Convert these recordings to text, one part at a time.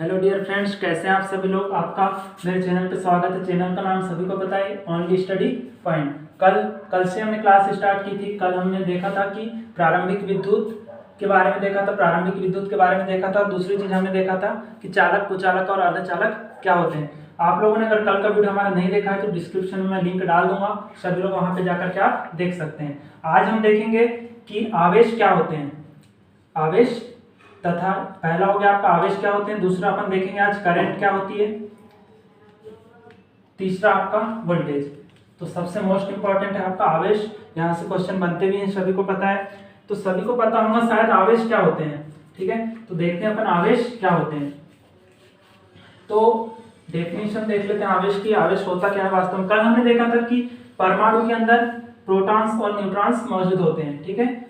Hello dear friends, कैसे हैं आप सभी लोग। आपका मेरे चैनल पे स्वागत है। चैनल का नाम सभी को पता है, ओनली स्टडी पॉइंट। कल से हमने क्लास स्टार्ट की थी। कल हमने देखा था कि प्रारंभिक विद्युत के बारे में देखा था, प्रारंभिक विद्युत के बारे में देखा था। और दूसरी चीज हमने देखा था कि चालक, कुचालक और अर्धचालक क्या होते हैं। आप लोगों ने अगर कल का वीडियो हमारा नहीं देखा है तो डिस्क्रिप्शन में मैं लिंक डाल दूंगा, सभी लोग वहां पे जाकर के आप देख सकते हैं। आज हम देखेंगे कि आवेश क्या होते हैं, आवेश तथा पहला हो गया आपका आवेश क्या होते हैं, दूसरा अपन देखेंगे आज करंट क्या होती है, तीसरा आपका वोल्टेज। तो सबसे मोस्ट इंपॉर्टेंट है आपका आवेश। यहाँ से क्वेश्चन बनते भी हैं, सभी को पता है। तो सभी को पता होगा शायद आवेश क्या होते हैं। ठीक है, तो देखते हैं अपन आवेश क्या होते हैं। तो डेफिनेशन देख लेते हैं आवेश की। आवेश होता क्या है वास्तव में। कल हमने देखा था कि परमाणु के अंदर प्रोटॉन्स और न्यूट्रॉन्स मौजूद होते हैं। ठीक है,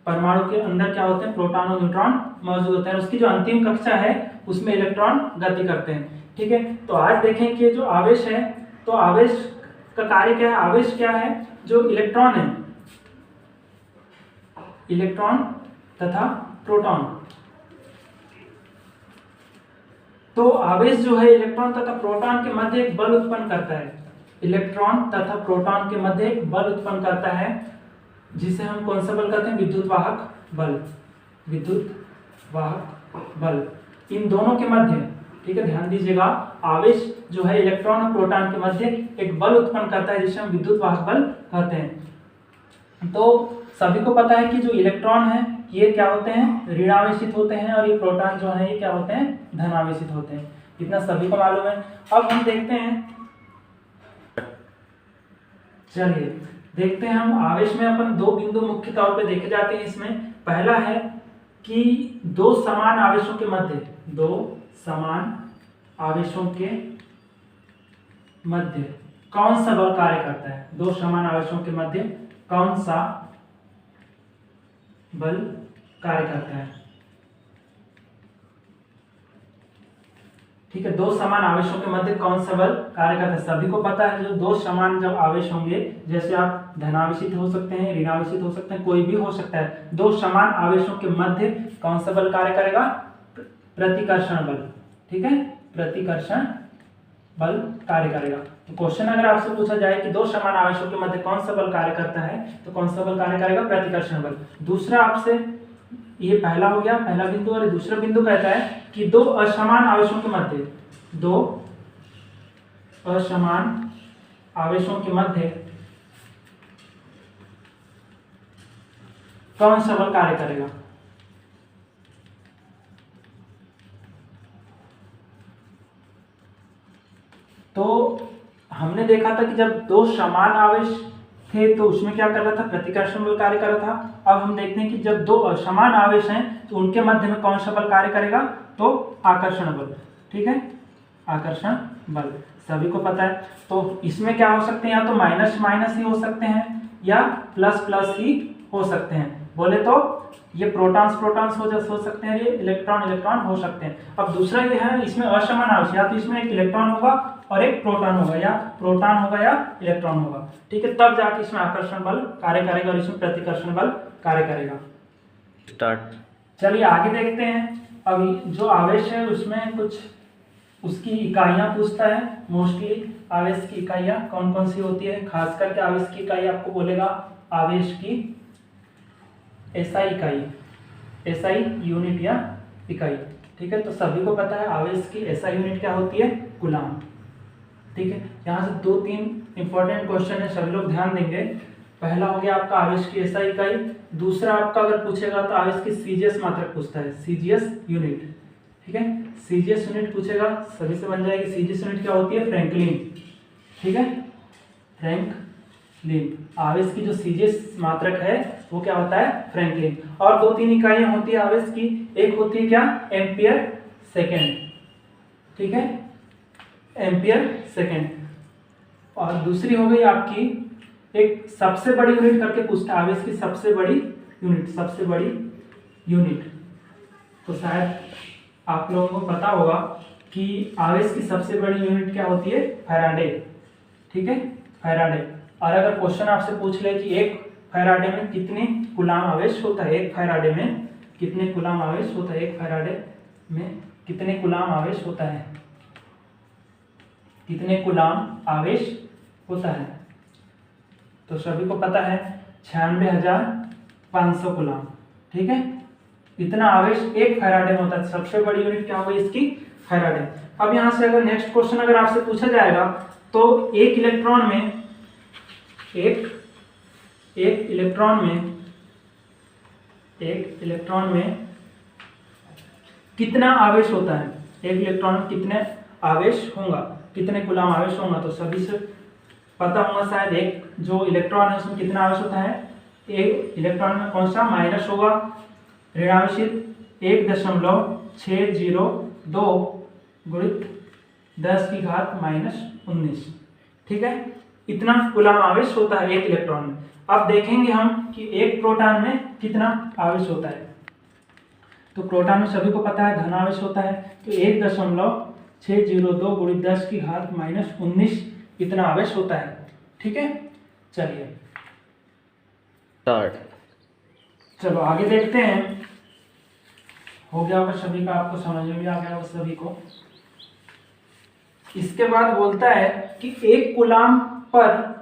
परमाणु के अंदर क्या होते हैं, प्रोटॉन और न्यूट्रॉन मौजूद होते हैं। उसकी जो अंतिम कक्षा है उसमें इलेक्ट्रॉन गति करते हैं। ठीक है, तो आज देखें कि जो आवेश है, तो आवेश का कार्य क्या है। आवेश क्या है, जो इलेक्ट्रॉन है, इलेक्ट्रॉन तथा प्रोटॉन। तो आवेश जो है इलेक्ट्रॉन तथा प्रोटॉन के मध्य एक बल उत्पन्न करता है। इलेक्ट्रॉन तथा प्रोटॉन के मध्य एक बल उत्पन्न करता है, जिसे हम कौन सा बल कहते हैं, विद्युत वाहक बल। विद्युत वाहक बल इन दोनों के मध्य, ठीक है, ध्यान दीजिएगा, आवेश जो है इलेक्ट्रॉन और प्रोटॉन के मध्य एक बल उत्पन्न करता है, जिसे हम विद्युत वाहक बल कहते हैं। तो सभी को पता है कि जो इलेक्ट्रॉन है ये क्या होते हैं, ऋणावेशित होते हैं, और ये प्रोटॉन जो है ये क्या होते हैं, धनावेशित होते हैं। इतना सभी को मालूम है। अब हम देखते हैं, चलिए देखते हैं हम आवेश में अपन दो बिंदु मुख्य तौर पे देखे जाते हैं इसमें। पहला है कि दो समान आवेशों के मध्य, दो समान आवेशों के मध्य कौन सा बल कार्य करता है। दो समान आवेशों के मध्य कौन सा बल कार्य करता है। ठीक है, दो समान आवेशों के मध्य कौन सा बल कार्य करता है। सभी को पता है, जो दो समान जब आवेश होंगे, जैसे आप धनावेशित हो सकते हैं, ऋणावेशित हो सकते हैं, कोई भी हो सकता है, दो समान आवेशों के मध्य कौन सा बल कार्य करेगा, प्रतिकर्षण बल। ठीक है, प्रतिकर्षण बल कार्य करेगा। तो क्वेश्चन अगर आपसे पूछा जाए कि दो समान आवेशों के मध्य कौन सा बल कार्य करता है, तो कौन सा बल कार्य करेगा, प्रतिकर्षण बल। दूसरा आपसे, ये पहला हो गया, पहला बिंदु। और दूसरा बिंदु कहता है कि दो असमान आवेशों के मध्य, दो असमान आवेशों के मध्य कौन सा बल कार्य करेगा। तो हमने देखा था कि जब दो समान आवेश थे तो उसमें क्या कर रहा था, प्रतिकर्षण बल कार्य कर रहा था। अब हम देखते हैं कि जब दो असमान आवेश हैं तो उनके मध्य में कौन सा बल कार्य करेगा, तो आकर्षण बल। ठीक है, आकर्षण बल सभी को पता है। तो इसमें क्या हो सकते हैं, या तो माइनस माइनस ही हो सकते हैं या प्लस प्लस ही हो सकते हैं। बोले तो ये प्रोटॉन्स प्रोटॉन्स हो सकते हैं, ये इलेक्ट्रॉन इलेक्ट्रॉन हो सकते हैं। अब दूसरा ये है, इसमें असमान आवेश, या तो इसमें एक इलेक्ट्रॉन होगा और एक प्रोटॉन होगा, या प्रोटॉन होगा या इलेक्ट्रॉन होगा। ठीक है, तब जाके इसमें आकर्षण बल कार्य करेगा और इसमें प्रतिकर्षण बल कार्य करेगा। स्टार्ट। चलिए आगे देखते हैं। अभी जो आवेश है उसमें कुछ उसकी इकाइयां पूछता है। मोस्टली आवेश की इकाइयां कौन कौन सी होती है, खास करके आवेश की इकाई आपको बोलेगा आवेश की एसआई इकाई, एसआई यूनिट या इकाई। ठीक है, तो सभी को पता है आवेश की एसआई यूनिट क्या होती है, कूलाम। ठीक है, यहाँ से दो तीन इंपॉर्टेंट क्वेश्चन है, सभी लोग ध्यान देंगे। पहला हो गया आपका आवेश की एसआई इकाई। दूसरा आपका अगर पूछेगा तो आवेश की सीजीएस मात्रक पूछता है, सीजीएस यूनिट। ठीक है, सीजीएस यूनिट पूछेगा, सभी से बन जाएगी। सीजीएस यूनिट क्या होती है, फ्रैंकलिन। ठीक है, फ्रैंकलिन। आवेश की जो सीजीएस मात्रक है वो क्या होता है, फ्रैंकलिन। और दो तीन इकाइयां होती है आवेश की, एक होती है क्या, एम्पियर सेकेंड। ठीक है, एम्पियर सेकेंड। और दूसरी हो गई आपकी एक सबसे बड़ी यूनिट करके पूछता है, आवेश की सबसे बड़ी यूनिट, सबसे बड़ी यूनिट। तो शायद आप लोगों को पता होगा कि आवेश की सबसे बड़ी यूनिट क्या होती है, फैराडे। ठीक है, फैराडे। और अगर क्वेश्चन आपसे पूछ ले कि एक फैराडे में कितने कूलाम आवेश होता है, एक फैराडे में कितने कूलाम आवेश होता है, एक फैराडे में कितने कूलाम आवेश होता है, कितने कूलाम आवेश होता है। तो सभी को पता है 96,500 कूलाम। ठीक है, इतना आवेश एक फैराडे में होता है। सबसे बड़ी यूनिट क्या होगी इसकी, फैराडे। अब यहाँ से अगर नेक्स्ट क्वेश्चन अगर आपसे पूछा जाएगा तो एक इलेक्ट्रॉन में कितना आवेश होता है, एक इलेक्ट्रॉन में कितने आवेश होगा, कितने कूलाम आवेश होगा। तो सभी से पता होगा शायद, एक जो इलेक्ट्रॉन है उसमें कितना आवेश होता है, एक इलेक्ट्रॉन में कौन सा माइनस होगा, ऋणावेशित 1.602 गुणित 10⁻⁻19। ठीक है, इतना कूलाम आवेश होता है एक इलेक्ट्रॉन में। अब देखेंगे हम कि एक प्रोटॉन में कितना आवेश होता है। तो प्रोटॉन में सभी को पता है धन आवेश होता है, तो 1.602 गुणित 10⁻⁻19 इतना आवेश होता है। ठीक है, चलिए चलो आगे देखते हैं। हो गया होगा सभी का, आपको समझ में भी आ गया होगा सभी को। इसके बाद बोलता है कि एक कूलाम पर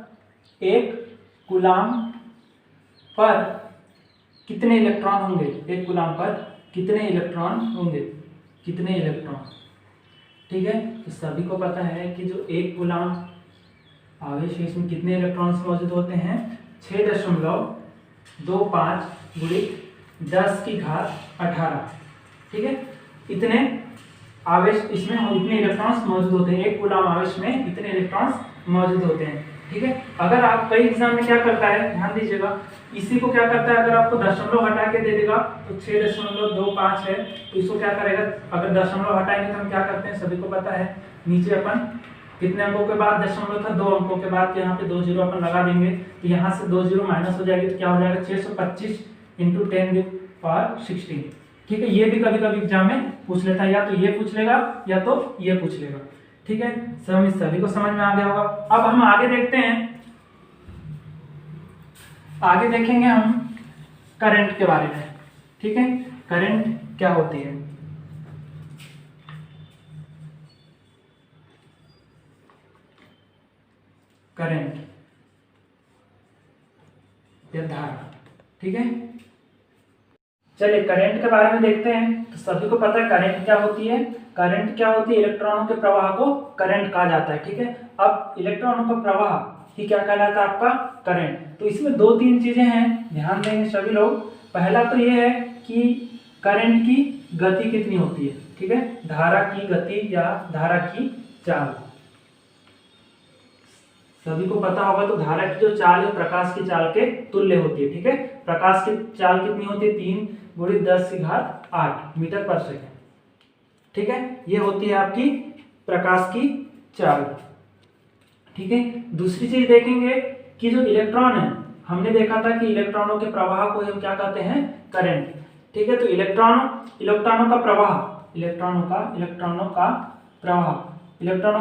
कितने इलेक्ट्रॉन होंगे, एक कूलाम पर कितने इलेक्ट्रॉन होंगे, कितने इलेक्ट्रॉन। ठीक है, तो सभी को पता है कि जो एक कूलाम आवेश है इसमें कितने इलेक्ट्रॉन्स मौजूद होते हैं, 6.25 गुणित 10⁻18। ठीक है, इतने आवेश इसमें इतने इलेक्ट्रॉन्स मौजूद होते हैं, एक कूलाम आवेश में इतने इलेक्ट्रॉन्स मौजूद होते हैं। ठीक है, अगर आप कई एग्जाम में क्या करता है, ध्यान दीजिएगा, इसी को क्या करता है, अगर आपको दशमलव हटा के दे देगा तो 6.25 है, तो इसको क्या करेगा, अगर दशमलव हटाएंगे तो हम क्या करते हैं, सभी को पता है, नीचे अपन कितने अंकों के बाद दशमलव था, 2 अंकों के बाद, यहाँ पे 2 जीरो अपन लगा देंगे, तो यहाँ से 2 जीरो माइनस हो जाएगी, तो क्या हो जाएगा 625 × 10⁻16। ठीक है, ये भी कभी कभी एग्जाम में पूछ लेता है, या तो ये पूछ लेगा या तो ये पूछ लेगा। ठीक है, सभी को समझ में आ गया होगा। अब हम आगे देखते हैं, आगे देखेंगे हम करंट के बारे में। ठीक है, करंट क्या होती है। करंट या धारा। ठीक है, चलिए करंट के बारे में देखते हैं। तो सभी को पता है करंट क्या होती है, करंट क्या होती है, इलेक्ट्रॉनों के प्रवाह को करंट कहा जाता है। ठीक है, अब इलेक्ट्रॉनों का प्रवाह ही क्या कहलाता है, आपका करंट। तो इसमें 2-3 चीजें हैं, ध्यान देंगे सभी लोग। पहला तो ये है कि करंट की गति कितनी होती है। ठीक है, धारा की गति या धारा की चाल, सभी को पता होगा। तो धारा की जो चाल है प्रकाश की चाल के तुल्य होती है। ठीक है, प्रकाश की चाल कितनी होती है, 3 × 10⁸ मीटर पर सेकेंड। ठीक है, ये होती है आपकी प्रकाश की चाल। ठीक है, दूसरी चीज देखेंगे कि जो इलेक्ट्रॉन है, हमने देखा था कि इलेक्ट्रॉनों के प्रवाह को हम क्या कहते हैं, करंट। ठीक है, तो इलेक्ट्रॉनों का प्रवाह, इलेक्ट्रॉनों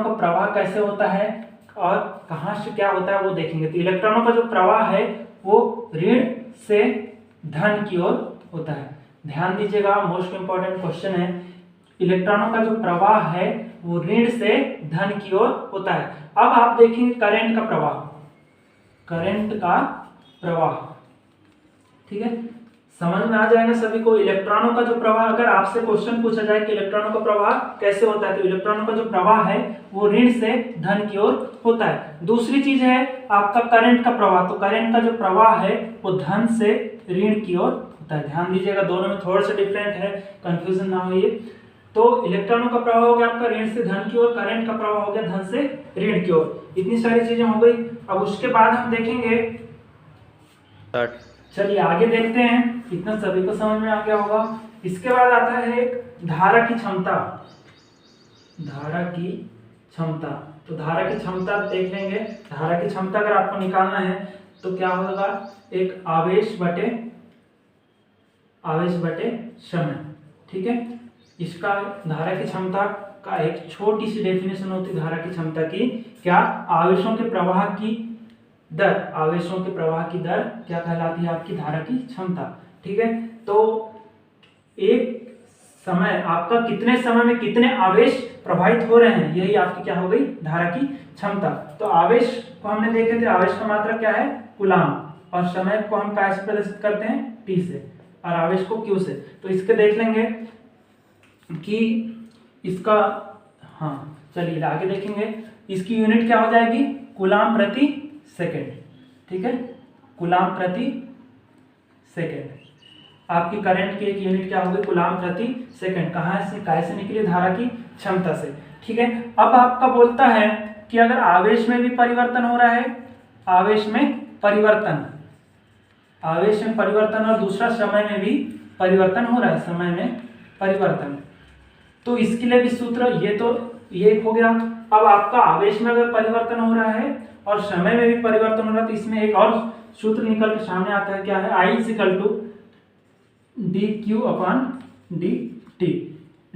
का प्रवाह कैसे होता है और कहां से क्या होता है वो देखेंगे। तो इलेक्ट्रॉनों का जो प्रवाह है वो ऋण से धन की ओर होता है। ध्यान दीजिएगा, मोस्ट इंपॉर्टेंट क्वेश्चन है। इलेक्ट्रॉनों का जो प्रवाह है वो ऋण से धन की ओर होता है। अब आप देखेंगे करंट का प्रवाह। ठीक है, समझ में आ जाएगा सभी को। इलेक्ट्रॉनों का जो प्रवाह, अगर आपसे क्वेश्चन पूछा जाए कि इलेक्ट्रॉनों का प्रवाह कैसे होता है, तो इलेक्ट्रॉनों का जो प्रवाह है वो ऋण से धन की ओर होता है। दूसरी चीज है आपका करंट का प्रवाह। तो करंट का जो प्रवाह है वो धन से ऋण की ओर होता है। ध्यान दीजिएगा, दोनों में थोड़ा सा डिफरेंट है, कंफ्यूजन ना हो। ये तो इलेक्ट्रॉनों का प्रवाह हो गया आपका ऋण से धन की ओर, करंट का प्रवाह हो गया धन से ऋण की ओर। इतनी सारी चीजें हो गई। अब उसके बाद हम देखेंगे, चलिए आगे देखते हैं। इतना सभी को समझ में आ गया होगा। इसके बाद आता है एक धारा की क्षमता। तो धारा की क्षमता देख लेंगे। धारा की क्षमता अगर आपको निकालना है तो क्या होगा, एक आवेश बटे समय। ठीक है, इसका धारा की क्षमता का एक छोटी सी डेफिनेशन होती है धारा की क्षमता की। क्या, आवेशों के प्रवाह की दर क्या कहलाती है, आपकी धारा की क्षमता। ठीक है, तो एक समय, आपका कितने समय में कितने आवेश प्रवाहित हो रहे हैं, यही आपकी क्या हो गई धारा की क्षमता। तो आवेश को हमने देखे थे, आवेश का मात्रा क्या है कूलाम, और समय को हम कैसे प्रदर्शित करते हैं टी से, और आवेश को क्यू से। तो इसके देख लेंगे कि इसका, हाँ चलिए आगे देखेंगे, इसकी यूनिट क्या हो जाएगी कूलाम प्रति सेकेंड, ठीक है, कूलाम प्रति सेकेंड। आपकी करंट की एक यूनिट क्या होगी कूलाम प्रति सेकंड, कहाँ से कैसे निकली धारा की क्षमता से, ठीक है। अब आपका बोलता है कि अगर आवेश में भी परिवर्तन हो रहा है, आवेश में परिवर्तन, आवेश में परिवर्तन और दूसरा समय में भी परिवर्तन हो रहा है, समय में परिवर्तन, तो इसके लिए भी सूत्र, ये हो गया। अब आपका आवेश में अगर परिवर्तन हो रहा है और समय में भी परिवर्तन हो रहा है, तो इसमें एक और सूत्र निकल के सामने आता है, क्या है, I = dQ/dt।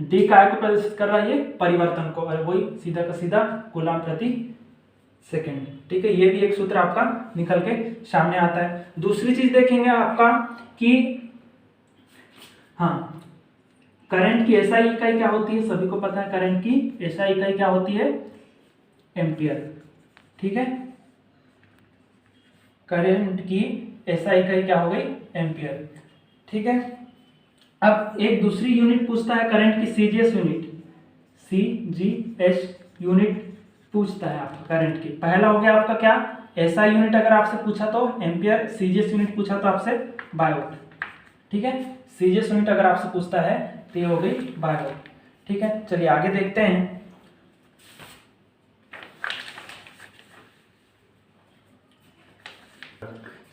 डी काय को प्रदर्शित कर रहा है, ये परिवर्तन को, और वही सीधा का सीधा कूलाम प्रति सेकेंड, ठीक है। ये भी एक सूत्र आपका निकल के सामने आता है। दूसरी चीज देखेंगे आपका कि हाँ, करंट की एसआई इकाई क्या होती है, सभी को पता है करंट की एसआई इकाई क्या होती है एम्पियर, ठीक है। करंट की एसआई इकाई क्या हो गई एम्पियर, ठीक है। अब एक दूसरी यूनिट पूछता है करंट की सीजीएस यूनिट, सीजीएस यूनिट पूछता है आपका करंट की। पहला हो गया आपका क्या एसआई यूनिट, अगर आपसे पूछा तो एम्पियर, सीजीएस यूनिट पूछा तो आपसे बायोट, ठीक है। सीजीएस यूनिट अगर आपसे पूछता है तो ये हो गई बायोट, ठीक है। चलिए आगे देखते हैं।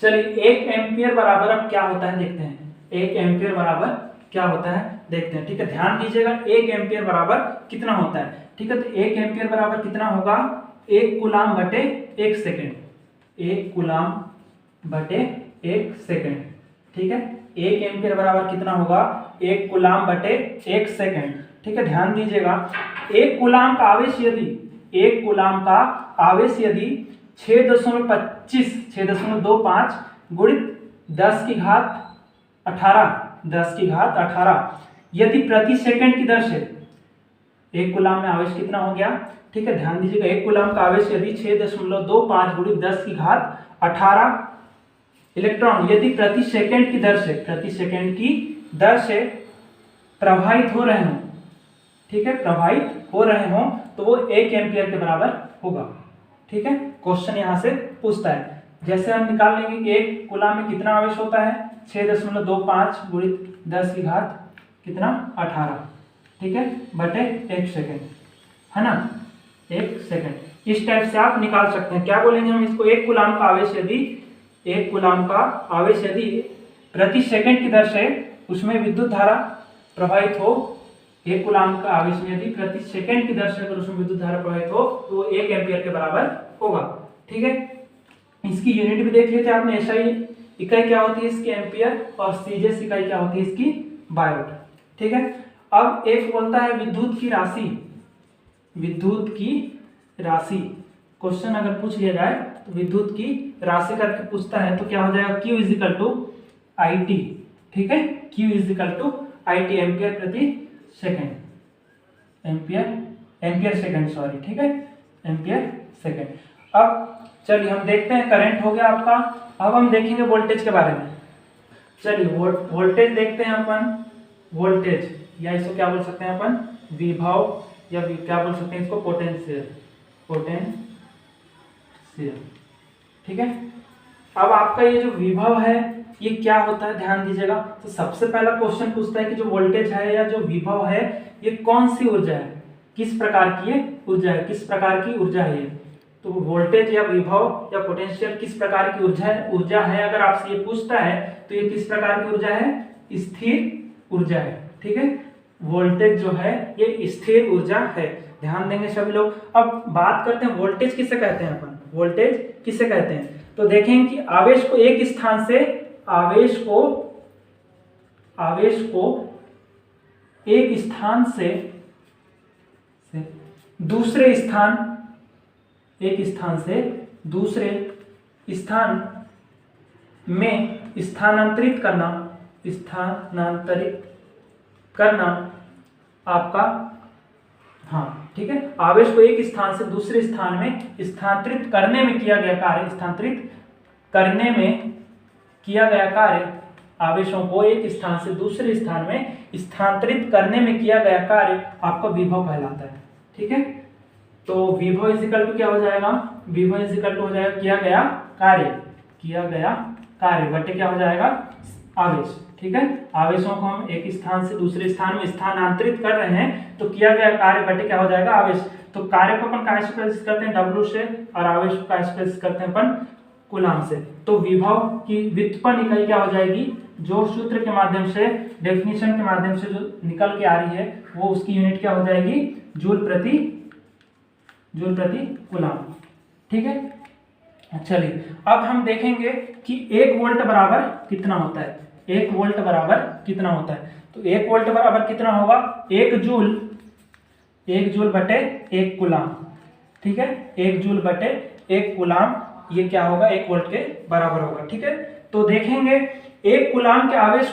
चलिए 1 एम्पियर बराबर अब क्या होता है देखते हैं, 1 एम्पियर बराबर क्या होता है देखते हैं, ठीक है। ध्यान दीजिएगा 1 एम्पियर बराबर कितना होता है, ठीक है। तो 1 एम्पियर बराबर कितना होगा 1 कूलाम बटे 1 सेकेंड, 1 कूलाम बटे 1 सेकेंड, ठीक है। 1 एम्पियर बराबर कितना होगा 1 कूलाम बटे 1 सेकेंड, ठीक है। ध्यान दीजिएगा 1 कूलाम का आवेश यदि 1 कूलाम का आवेश यदि 6.25 गुणित 10 की घात 18 यदि प्रति सेकंड की दर से, 1 कूलाम में आवेश कितना हो गया, ठीक है। ध्यान दीजिएगा 1 कूलाम का आवेश यदि 6.25 गुणित 10 की घात 18 इलेक्ट्रॉन यदि प्रति सेकंड की दर से प्रवाहित हो रहे हों, ठीक है, प्रवाहित हो रहे हों, तो वो 1 एम्पियर के बराबर होगा, ठीक है। क्वेश्चन यहां से पूछता है, जैसे हम निकाल लेंगे कि 1 कूलाम में कितना आवेश होता है 6.25 गुणित 10 की घात कितना 18, ठीक है, बटे 1 सेकेंड, है ना, 1 सेकेंड। इस टाइप से आप निकाल सकते हैं। क्या बोलेंगे हम इसको, 1 कूलाम का आवेश यदि 1 कूलाम का आवेश यदि प्रति सेकंड की दर से उसमें विद्युत धारा प्रवाहित हो, 1 कूलाम का आवेश में यदि प्रति सेकंड की दर से अगर उसमें विद्युत धारा प्रवाहित हो तो वो 1 एम्पियर के बराबर होगा, ठीक है। इसकी यूनिट भी देख लेते हैं आपने, एसआई इकाई क्या होती है इसकी एम्पियर, और सीजीएस इकाई क्या होती है इसकी बायोट, ठीक है। अब एक बोलता है विद्युत की राशि, क्वेश्चन अगर पूछ लिया जाए तो विद्युत की राशि करके पूछता है तो क्या हो जाएगा Q = IT, ठीक है, Q = IT एम्पियर प्रति सेकंड, एम्पियर सेकंड सॉरी, ठीक है, एम्पियर सेकंड। अब चलिए हम देखते हैं करंट हो गया आपका। अब हम देखेंगे वोल्टेज के बारे में। चलिए वोल्टेज देखते हैं अपन, वोल्टेज या इसको क्या बोल सकते हैं अपन विभव, या क्या बोल सकते हैं इसको पोटेंशियल, ठीक है। अब आपका ये जो विभव है ये क्या होता है ध्यान दीजिएगा। तो सबसे पहला क्वेश्चन पूछता है कि जो वोल्टेज है या जो विभव है ये कौन सी ऊर्जा है, किस प्रकार की ये ऊर्जा है, किस प्रकार की ऊर्जा है ये। तो वोल्टेज या विभव या पोटेंशियल किस प्रकार की ऊर्जा है अगर आपसे ये पूछता है तो ये किस प्रकार की ऊर्जा है, स्थिर ऊर्जा है, ठीक है। वोल्टेज जो है ये स्थिर ऊर्जा है, ध्यान देंगे सभी लोग। अब बात करते हैं वोल्टेज किसे कहते हैं अपन, वोल्टेज किसे कहते हैं। तो देखें कि आवेश को एक स्थान से आवेश को एक स्थान से दूसरे स्थान, एक स्थान से दूसरे स्थान में स्थानांतरित करना आपका, हाँ ठीक है, आवेश को एक स्थान से दूसरे स्थान में स्थानांतरित करने में किया गया कार्य, स्थानांतरित करने में किया गया कार्य, आवेशों को एक स्थान से दूसरे स्थान में स्थानांतरित करने में किया गया कार्य आपका विभव कहलाता है। ठीक है, तो विभव इक्वल टू क्या हो जाएगा, विभव इक्वल टू हो जाएगा किया गया कार्य बटे क्या हो जाएगा, आवेश। ठीक है, आवेशों को हम एक स्थान से दूसरे स्थान में स्थानांतरित कर रहे हैं तो किया गया कार्य बटे क्या हो जाएगा, आवेश। तो कार्य को अपन काय से प्रदर्शित करते हैं, W से, और आवेश को काय से प्रदर्शित करते हैं अपन, कूलाम से। तो विभव की व्युत्पन्न इकाई क्या हो जाएगी, जो सूत्र के माध्यम से, डेफिनेशन के माध्यम से जो निकल के आ रही है वो उसकी यूनिट क्या हो जाएगी, जूल प्रति कूलाम। ठीक है, चलिए अब हम देखेंगे कि 1 वोल्ट बराबर कितना होता है, 1 वोल्ट बराबर कितना होता है। तो 1 वोल्ट बराबर कितना होगा, 1 जूल बटे 1 कूलाम। ठीक है, 1 जूल बटे 1 कूलाम, ये क्या होगा, 1 वोल्ट के बराबर होगा। ठीक है, तो देखेंगे 1 कूलाम के आवेश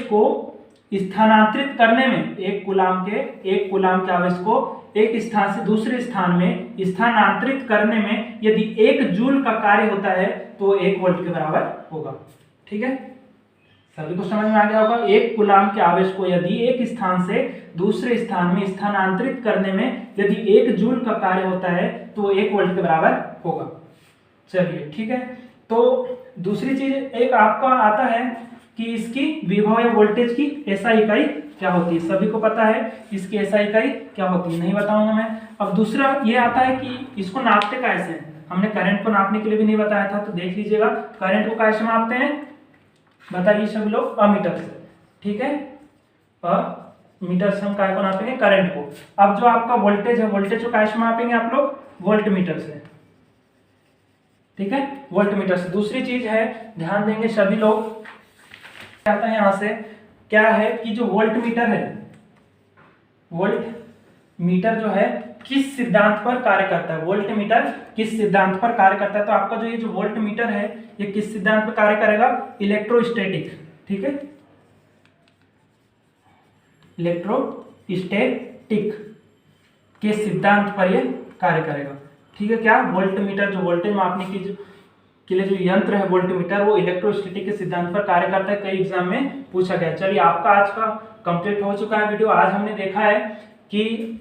को स्थानांतरित करने में, 1 कूलाम के आवेश को एक स्थान से दूसरे स्थान में स्थानांतरित करने में यदि 1 जूल का कार्य होता है तो 1 वोल्ट के बराबर होगा। ठीक है, सभी को समझ में आ गया होगा। 1 कूलाम के आवेश को यदि एक स्थान से दूसरे स्थान में स्थानांतरित करने में यदि 1 जूल का कार्य होता है तो 1 वोल्ट के बराबर होगा। चलिए ठीक है, तो दूसरी चीज एक आपका आता है कि इसकी विभव या वोल्टेज की एसआई इकाई क्या होती है, सभी को पता है इसकी एसआई इकाई क्या होती है, नहीं बताऊंगा मैं। अब दूसरा ये आता है कि इसको नापते कैसे हैं, हमने करंट को नापने के लिए भी नहीं बताया था, तो देख लीजिएगा करंट को कैसे मापते हैं, बताइए सभी लोग, अमीटर से। ठीक है, मीटर से हम काय को नापेंगे, करंट को। अब जो आपका वोल्टेज है, वोल्टेज को कैसे मापेंगे आप लोग, वोल्ट मीटर से। ठीक है, वोल्ट मीटर से। दूसरी चीज है, ध्यान देंगे सभी लोग, आता है यहां से क्या है कि जो वोल्ट मीटर है, वोल्ट मीटर जो है किस सिद्धांत पर कार्य करता है, वोल्ट मीटर किस सिद्धांत पर कार्य करता है। तो आपका जो ये जो वोल्ट मीटर है ये किस सिद्धांत पर कार्य करेगा, इलेक्ट्रोस्टैटिक। ठीक है, इलेक्ट्रोस्टैटिक के सिद्धांत पर ये कार्य करेगा। ठीक है, क्या वोल्ट मीटर जो वोल्टेज मापने की के लिए जो यंत्र है वोल्ट मीटर, वो इलेक्ट्रोस्टैटिक के सिद्धांत पर कार्य करता है, कई एग्जाम में पूछा गया। चलिए आपका आज का कंप्लीट हो चुका है वीडियो। आज हमने देखा है कि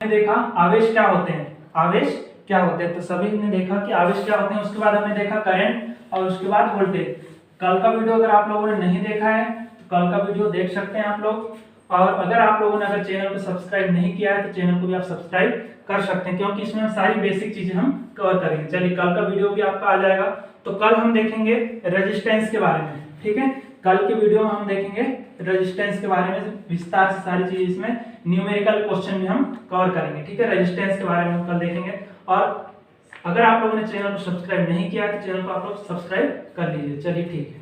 आवेश क्या होते हैं, तो सभी ने देखा कि आवेश क्या होते हैं, उसके बाद हमने देखा करंट और उसके बाद वोल्टेज। कल का वीडियो अगर आप लोगों ने नहीं देखा है तो कल का वीडियो देख सकते हैं आप लोग। और अगर आप लोगों ने अगर चैनल को सब्सक्राइब नहीं किया है तो चैनल को भी आप सब्सक्राइब कर सकते हैं, क्योंकि इसमें सारी बेसिक चीजें हम कवर करेंगे। चलिए कल का वीडियो भी आपका आ जाएगा। तो कल हम देखेंगे रेजिस्टेंस के बारे में। ठीक है, कल के वीडियो में हम देखेंगे रेजिस्टेंस के बारे में विस्तार से सारी चीज, इसमें न्यूमेरिकल क्वेश्चन भी हम कवर करेंगे। ठीक है, रेजिस्टेंस के बारे में हम कल देखेंगे। और अगर आप लोगों ने चैनल को सब्सक्राइब नहीं किया है तो चैनल को आप लोग सब्सक्राइब कर लीजिए। चलिए ठीक है।